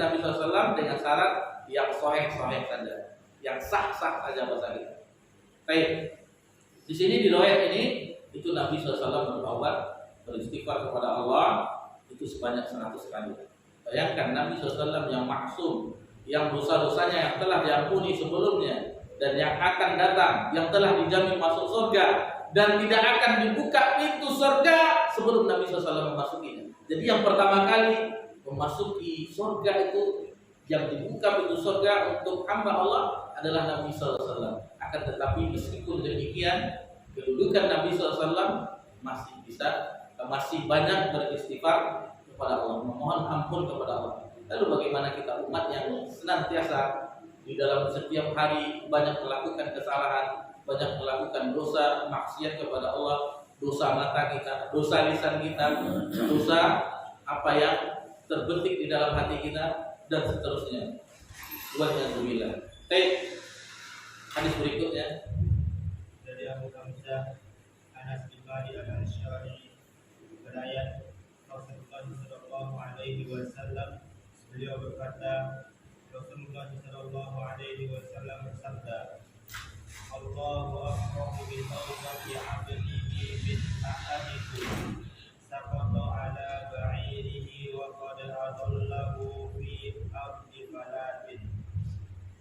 Nabi SAW dengan syarat yang sahih-sahih saja, yang sah-sah saja bahasa kita. Baik. Di sini di riwayat ini itu Nabi SAW bertaubat, beristighfar kepada Allah itu sebanyak 100 kali. Bayangkan Nabi SAW yang maksum, yang dosa-dosanya yang telah diampuni sebelumnya dan yang akan datang, yang telah dijamin masuk surga dan tidak akan dibuka pintu surga sebelum Nabi SAW memasukinya. Jadi yang pertama kali memasuki surga itu, yang dibuka pintu surga untuk hamba Allah adalah Nabi SAW. Akan tetapi meskipun demikian, kedudukan Nabi SAW masih banyak beristighfar kepada Allah, memohon ampun kepada Allah. Lalu bagaimana kita umat yang senantiasa di dalam setiap hari banyak melakukan kesalahan, banyak melakukan dosa, maksiat kepada Allah, dosa mata kita, dosa lisan kita, dosa apa yang terbetik di dalam hati kita dan seterusnya. Walhamdulillah. Baik. Hadis berikutnya dari Abu Hamzah Anas bin Malik al-Asy'ari berayat Rasulullah sallallahu alaihi wasallam, beliau berkata, Rasulullah sallallahu alaihi wasallam bersabda, Allahu a'lamu bi tawbati 'abdihi min ahadikum saqata 'ala ba'irihi wa qad adallahu fi ardi falatin.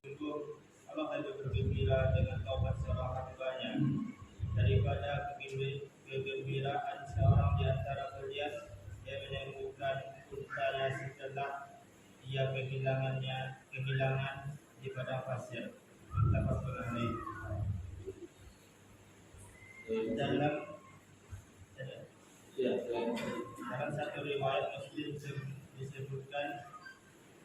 Sungguh Allah lebih bergembira dengan taubat seorang hambanya daripada kegembiraan seorang di antara kalian yang menemukan untanya setelah ia kehilangan di padang pasir. Muttafaqun alaih. Dalam satu riwayat Muslim disebutkan,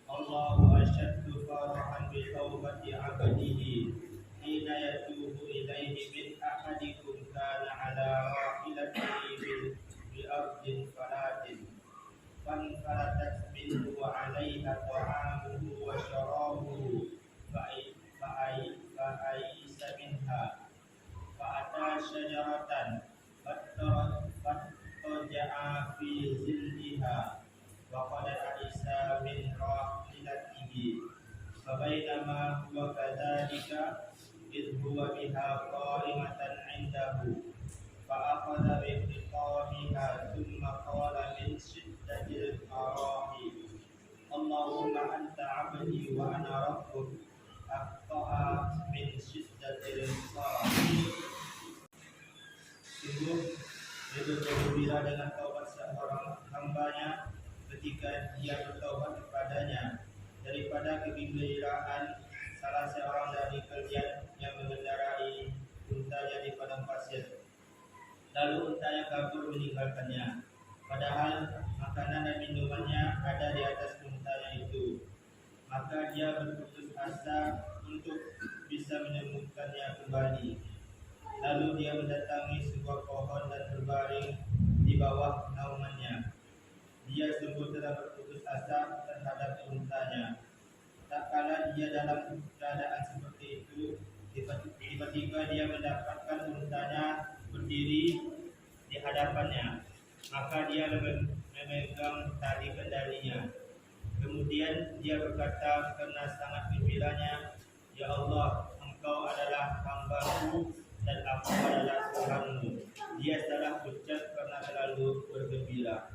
Allahu asyaddu farahan bi taubati 'abdihi hina yatubu ilaihi min ahadikum kana 'ala rahilatihi bi ardin falatin fanfaratat minhu wa 'alaiha ta'amuhu wa syarabuhu fa'aisa minha fa'ata syajaratan fattaja'a fi zilliha wa qad a'isa min rahilatihi fabainama huwa kadzalika idh huwa biha qa'imatan 'indahu fa'akhadha bi khiqamiha thumma qala min shiddatil arahi Allahumma anta 'abdi wa ana rabbuk akhta'a min shiddatil arahi. Sungguh dia bergembira dengan taubat seorang hambanya ketika dia bertaubat kepadanya daripada kegembiraan salah seorang dari kalian yang mengendarai untanya di padang pasir. Lalu untanya kabur meninggalkannya, padahal makanan dan minumannya ada di atas untanya itu. Maka dia berputus asa untuk bisa menemukannya kembali. Lalu dia mendatangi sebuah pohon dan berbaring di bawah naungannya. Dia sungguh telah berputus asa terhadap untanya. Tak kala dia dalam keadaan seperti itu, tiba-tiba dia mendapatkan untanya berdiri di hadapannya. Maka dia memegang tali kendalinya. Kemudian dia berkata karena sangat gembiranya, Ya Allah, Engkau adalah hamba-Mu dan aku adalah Tuhanmu. Dia salah ucap karena terlalu bergembira.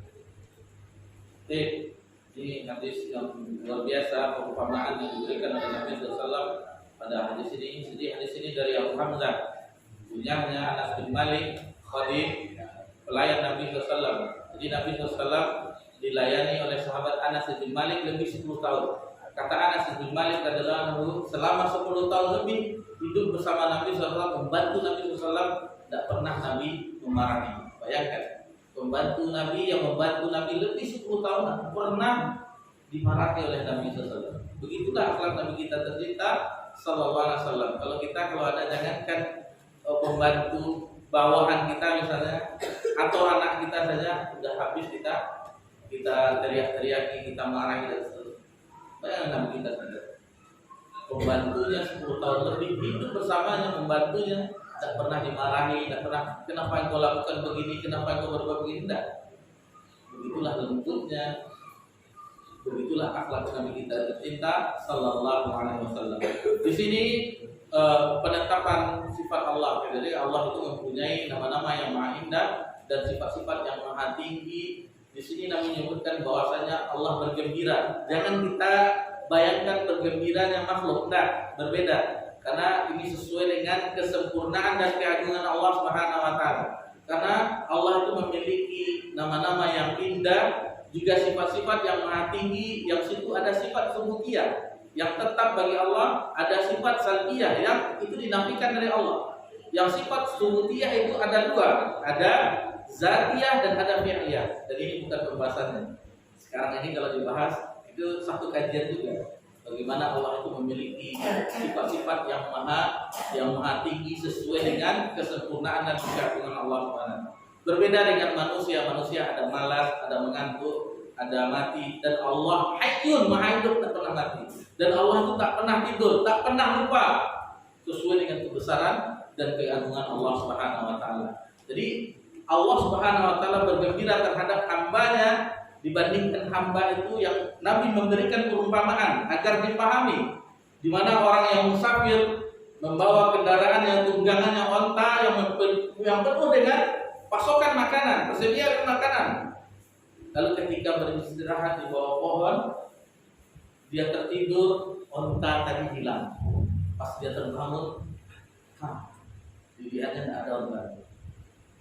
Ini hadis yang luar biasa, perumpamaan yang diberikan oleh Nabi SAW pada hadis ini. Jadi hadis ini dari Abu Hamzah, punyanya Anas bin Malik, khadim pelayan Nabi SAW. Jadi Nabi SAW dilayani oleh sahabat Anas bin Malik lebih 10 tahun. Kata Anas bin Malik adalah selama 10 tahun lebih hidup bersama Nabi SAW, membantu Nabi SAW, tidak pernah Nabi memarahi. Bayangkan, pembantu Nabi yang membantu Nabi lebih 10 tahun pernah dimarahi oleh Nabi SAW. Begitulah akhlak Nabi kita tercinta Sallallahu Alaihi Wasallam. Kalau ada jangankan pembantu bawahan kita misalnya atau anak kita saja sudah habis kita teriak-teriaki, kita marahi dan seterusnya. Bayangkan Nabi kita saja, pembantunya 10 tahun lebih hidup bersamanya, membantunya, tidak pernah dimarahi, tidak pernah kenapa engkau lakukan begini, kenapa engkau berbuat begini, tidak. Begitulah lembutnya Begitulah akhlak Nabi kita tercinta sallallahu alaihi wasallam. Di sini penetapan sifat Allah. Jadi Allah itu mempunyai nama-nama yang maha indah dan sifat-sifat yang maha tinggi. Di sini Nabi menyebutkan bahwasanya Allah bergembira. Jangan kita bayangkan bergembiranya makhluk, enggak, berbeda. Karena ini sesuai dengan kesempurnaan dan keagungan Allah Subhanahu wa taala. Karena Allah itu memiliki nama-nama yang indah, juga sifat-sifat yang maha tinggi, yang situ ada sifat subutiyah yang tetap bagi Allah, ada sifat salbiyah yang itu dinafikan dari Allah. Yang sifat subutiyah itu ada dua, ada zatiyah dan ada fi'liyah. Dan ini bukan pembahasannya. Sekarang ini kalau dibahas itu satu kajian juga. Bagaimana Allah itu memiliki sifat-sifat yang maha tinggi sesuai dengan kesempurnaan dan keagungan Allah Subhanahu. Berbeda dengan manusia ada malas, ada mengantuk, ada mati, dan Allah hayyun, maha hidup, tak pernah mati. Dan Allah itu tak pernah tidur, tak pernah lupa, sesuai dengan kebesaran dan keagungan Allah Subhanahu wa taala. Jadi Allah Subhanahu wa taala bergembira terhadap hambanya dibandingkan hamba itu yang Nabi memberikan perumpamaan agar dipahami, di mana orang yang musafir membawa kendaraan yang tunggangannya onta yang penuh dengan pasokan makanan, persediaan makanan. Lalu ketika beristirahat di bawah pohon, dia tertidur, onta tadi hilang. Pas dia terbangun, dilihatnya tidak ada onta.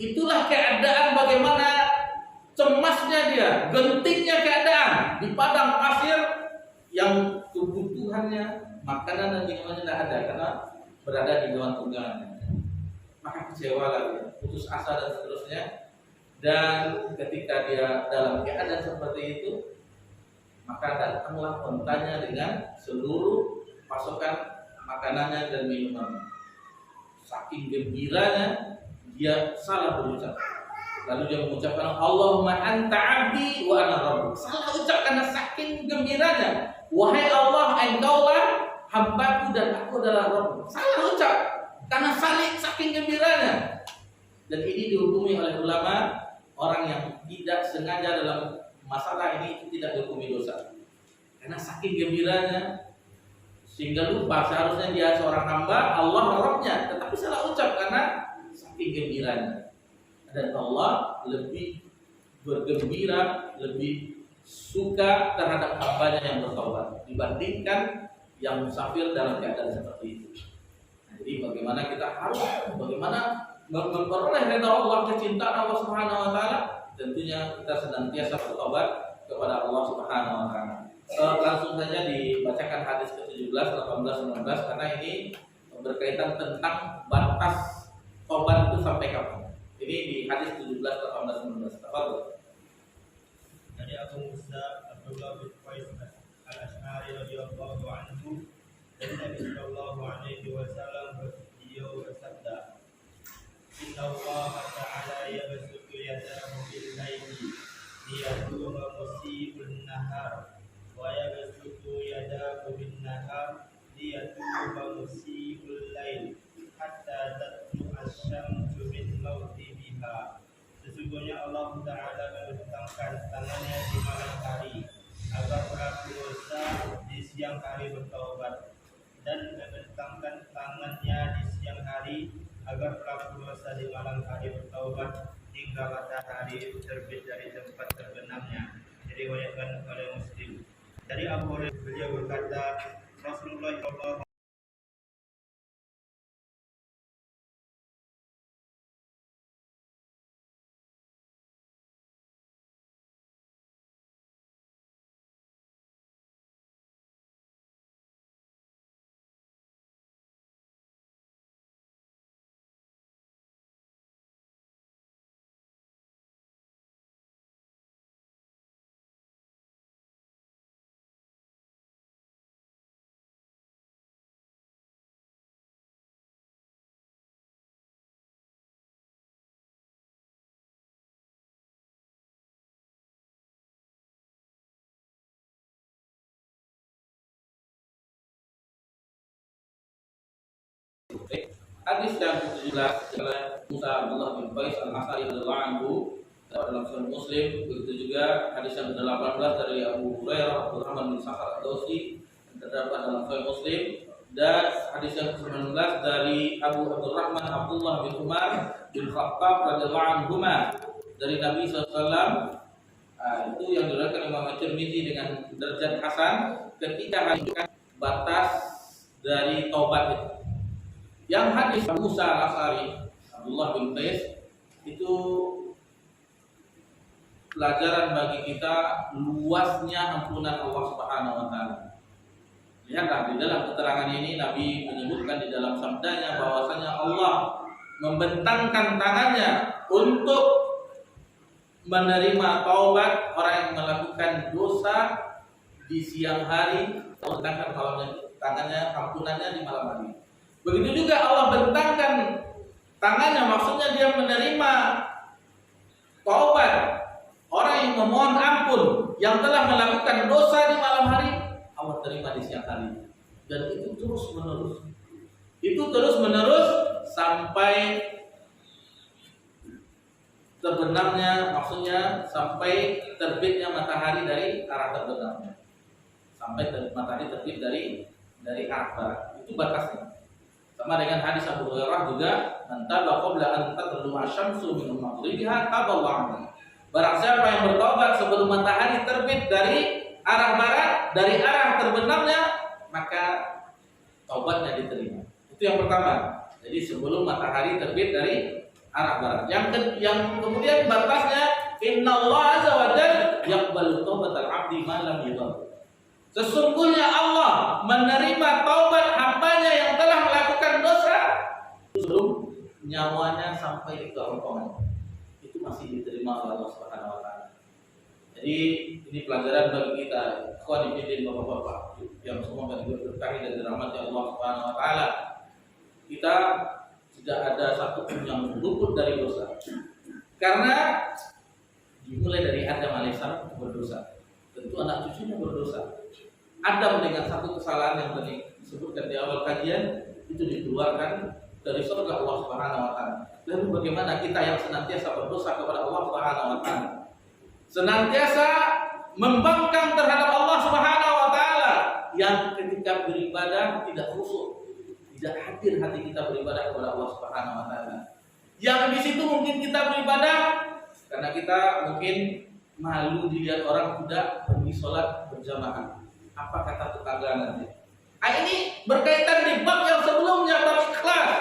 Itulah keadaan bagaimana cemasnya dia, gentingnya keadaan di padang pasir yang kebutuhannya makanan dan minumannya tidak ada karena berada di bawah tunggangannya. Maka kecewalah dia, putus asa dan seterusnya. Dan ketika dia dalam keadaan seperti itu, maka datanglah ontanya dengan seluruh pasokan makanannya dan minumannya. Saking gembiranya, dia salah berucap. Lalu dia mengucapkan Allahumma anta abdi wa ana rabbuk. Salah ucap karena saking gembiranya. Wahai Allah, engkaulah hambaku dan aku adalah Rabb. Salah ucap karena saking gembiranya. Dan ini dihukumi oleh ulama, orang yang tidak sengaja dalam masalah ini tidak dihukumi dosa. Karena saking gembiranya sehingga lupa seharusnya dia seorang hamba, Allah Rabbnya, tetapi salah ucap karena saking gembiranya. Dan Allah lebih bergembira, lebih suka terhadap hambanya yang bertaubat dibandingkan yang musafir dalam keadaan seperti itu. Jadi bagaimana kita harus memperoleh ridha Allah, kecintaan Allah Subhanahu wa taala, tentunya kita senantiasa bertobat kepada Allah Subhanahu wa taala. Langsung saja dibacakan hadis ke-17, 18, 19 karena ini berkaitan tentang batas tobat itu sampai kapan. Ini di hadis 17, 18, 19. Tafadhol. Dari Abu Musa Abdullah bin Qais Al-Asy'ari radhiyallahu anhu, dari Nabi sallallahu alaihi wasallam beliau bersabda, Inna Allah ta'ala yabsutu yadahu bil laili liyatuba musibun nahar wa yabsutu yadahu bin nahar liyatuba musibul lail hatta tatlu asy-syamsu min mawtibiha. Sesungguhnya Allah Ta'ala membentangkan tangannya di malam hari agar pelaku dosa di siang hari bertaubat, dan membentangkan tangannya di siang hari agar pelaku dosa di malam hari bertaubat hingga matahari itu terbit dari tempat terbenamnya. Diriwayatkan oleh Muslim. Dari Abu Hurairah beliau berkata, Rasulullah sallallahu Hadis yang ke-17 oleh Musa Abdullah bin Qais Al-Asy'ari radhiyallahu anhu, dalam Sahih Muslim. Begitu juga hadis yang ke-18 dari Abu Hurairah Abdurrahman bin Sakhar Ad-Dawsi terdapat dalam Sahih Muslim, dan hadis yang ke-19 dari Abu Abdurrahman Abdullah bin Umar bin Khattab radhiyallahu anhuma dari Nabi SAW. Itu yang diriwayatkan Imam At-Tirmidzi dengan derajat hasan ketika menunjukkan batas dari taubat itu. Yang hadis Musa Al-Asy'ari Abdullah bin Qais itu pelajaran bagi kita luasnya ampunan Allah Subhanahu wa taala. Lihatlah di dalam keterangan ini Nabi menyebutkan di dalam sabdanya bahwasanya Allah membentangkan tangannya untuk menerima taubat orang yang melakukan dosa di siang hari, sedangkan tangannya ampunannya di malam hari. Begitu juga Allah bentangkan tangannya, maksudnya dia menerima taubat orang yang memohon ampun yang telah melakukan dosa di malam hari, Allah terima di siang hari. Dan itu terus menerus. Itu terus menerus sampai terbenamnya, maksudnya sampai terbitnya matahari dari arah terbenamnya. Sampai matahari terbit dari arah barat. Itu batasnya. Sama dengan hadis Abu Hurairah juga, "Antaba qabla an tatlu asy-syamsu min maghribiha taballahu." Barang siapa yang bertobat sebelum matahari terbit dari arah barat, dari arah terbenamnya, maka taubatnya diterima. Itu yang pertama. Jadi sebelum matahari terbit dari arah barat. Yang kemudian batasnya, innallaha azza wa jalla yaqbalu taubatal 'abdi ma lam yughargir. Sesungguhnya Allah menerima taubat hambanya yang telah melakukan dosa sebelum nyawanya sampai di kerongkongan. Itu masih diterima oleh Allah Subhanahu wa taala. Jadi ini pelajaran bagi kita, ikhwan fillah, bapak-bapak yang semua kan berkahi dan dirahmati Allah Subhanahu wa taala. Kita tidak ada satu pun yang luput dari dosa. Karena dimulai dari Adam alaihissalam berdosa. Tentu anak cucunya berdosa. Adam dengan satu kesalahan yang tadi disebutkan di awal kajian itu dikeluarkan dari surga Allah Subhanahu wa taala. Lalu bagaimana kita yang senantiasa berdosa kepada Allah Subhanahu wa taala? Senantiasa membangkang terhadap Allah Subhanahu wa taala, yang ketika beribadah tidak khusyuk, tidak hadir hati kita beribadah kepada Allah Subhanahu wa taala. Yang di situ mungkin kita beribadah karena kita mungkin malu dilihat orang tidak pergi sholat berjamaah. Apa kata tetangga nanti? Ini berkaitan di bab yang sebelumnya, bab ikhlas.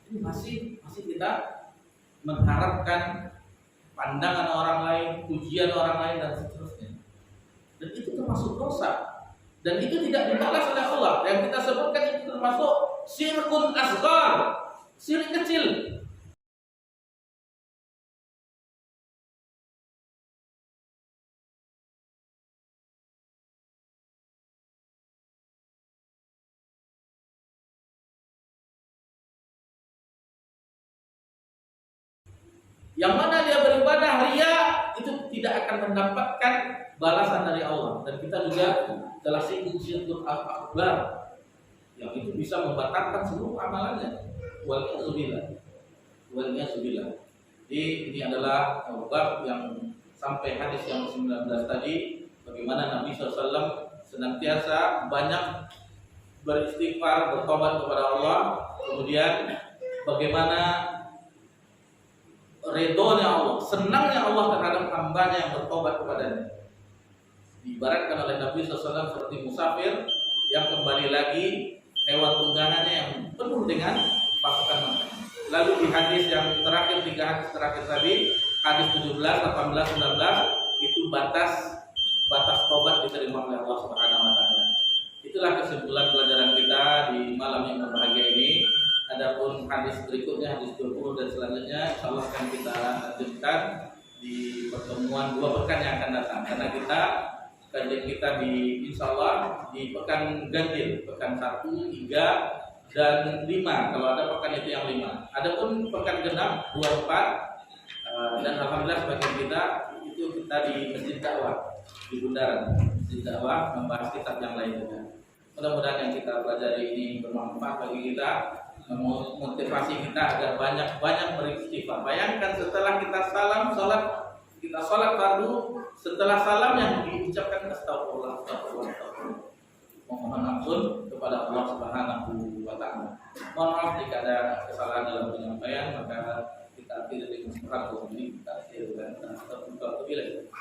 Ini masih kita mengharapkan pandangan orang lain, pujian orang lain dan seterusnya. Dan itu termasuk dosa. Dan itu tidak dibalas oleh Allah. Yang kita sebutkan itu termasuk syirkun asghar, syirik kecil. Yang mana dia beribadah ria itu tidak akan mendapatkan balasan dari Allah. Dan kita juga telah singgung syirkun akbar yang itu bisa membatalkan seluruh amalannya. Waliyahzubillah. Jadi ini adalah bab yang sampai hadis yang 19 tadi, bagaimana Nabi SAW senantiasa banyak beristighfar, bertobat kepada Allah. Kemudian bagaimana ridhonya Allah, senangnya Allah terhadap hambanya yang bertobat kepadanya. Diibaratkan oleh Nabi SAW seperti musafir yang kembali lagi hewan tunggangannya yang penuh dengan pasukan makanan. Lalu di hadis yang terakhir, 3 hadis terakhir tadi, hadis 17, 18, 19, itu batas tobat diterima oleh Allah Subhanahu wa taala. Itulah kesimpulan pelajaran kita di malam yang berbahagia ini. Adapun hadis berikutnya, hadis 20 dan selanjutnya, insyaallah akan kita lanjutkan di pertemuan 2 pekan yang akan datang. Karena kajian kita di insyaallah di pekan ganjil, pekan 1, 3 dan 5. Kalau ada pekan itu yang 5. Adapun pekan genap 2, 4 dan alhamdulillah sebagian kita itu kita di Masjid Dakwah di Bundaran, Masjid Dakwah membahas kitab yang lain juga. Mudah-mudahan yang kita pelajari ini bermanfaat bagi kita. memotivasi kita agar banyak beristighfar. Bayangkan setelah kita salam salat, kita salat fardu, setelah salam yang diucapkan astagfirullah, astagfirullah, astagfirullah. Mohon ampun kepada Allah Subhanahu wa taala. Mohon maaf jika ada kesalahan dalam penyampaian, maka kita akhiri dengan subhanallah kita akhiri dengan astagfirullah.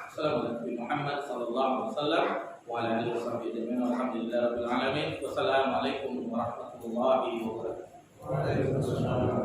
Assalamualaikum Muhammad sallallahu alaihi wasallam wa ala alihi wasallam. Alhamdulillahirabbil alamin. Wassalamualaikum warahmatullahi wabarakatuh. Waalaikumsalam.